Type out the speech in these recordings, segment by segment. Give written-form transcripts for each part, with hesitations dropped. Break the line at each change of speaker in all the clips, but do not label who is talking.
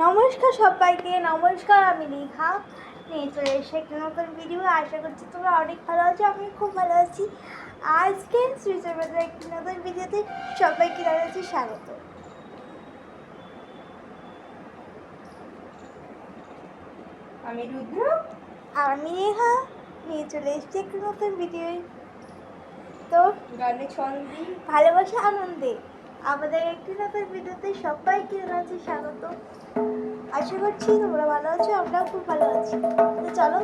নমস্কার সবাইকে, নমস্কার। আমি রেখা নিয়ে চলে এসে একটা নতুন ভিডিও। আশা করছি তোমরা অনেক ভালো আছো, আমি খুব ভালো আছি। আজকে শ্রীচর্যার একটি নতুন ভিডিওতে সবাইকে জানাচ্ছি স্বাগত।
আমি রুদ্র
আর আমি রেখা নিয়ে চলে এসেছি একটা নতুন ভিডিও। তো
গানে ছন্দি
ভালোবাসা আনন্দে আমাদের একটি নতুন ভিডিওতে সবাইকে জানাচ্ছি স্বাগত। আশা করছি তোমরা ভালো আছো, আমরাও খুব ভালো আছি। তো চলো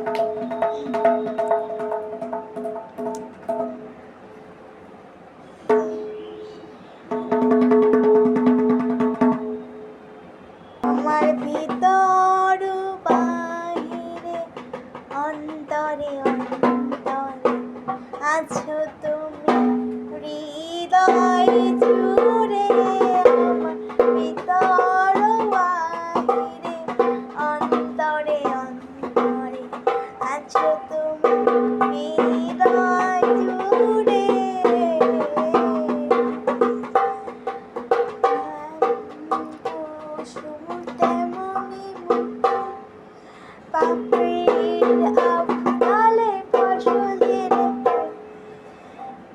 আমার ভিতর বাহিরে অন্তরে অন্তরে আছো তুমি হৃদয় জুড়ে। আমার ভিতর বাহিরে অন্তরে অন্তরে আছো তুমি হৃদয় জুড়ে।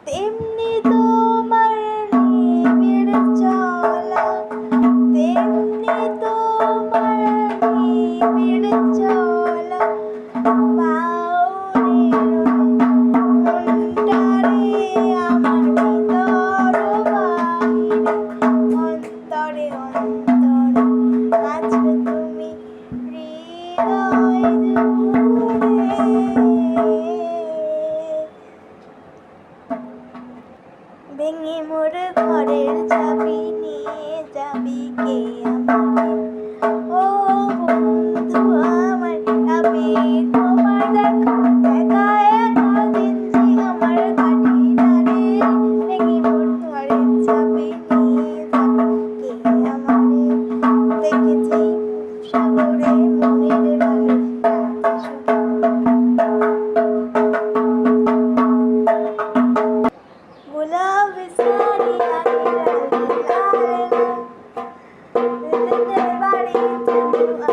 তেমনি তোমার নিবিড় চলা, তেমনি তোমার নিবিড় চলা মনটারে আমার ভিতর বাহিরে অন্তরে অন্তরে আছো তুমি হৃদয় জুড়ে। ভেঙে মোর ঘরের চাবি নিয়ে যাবি কে আমাকে? ও বন্ধু আমার যাবি তোমার দেখা একা একা দিন যে আমার কাটি না রে। ভেঙে মোর ঘরের চাবি নিয়ে যাবি কে আমারে? দেখেছি সাগরে মনের ভালো गुलाबी साड़ी आगे लाल लाल, दिल बाड़ी चलू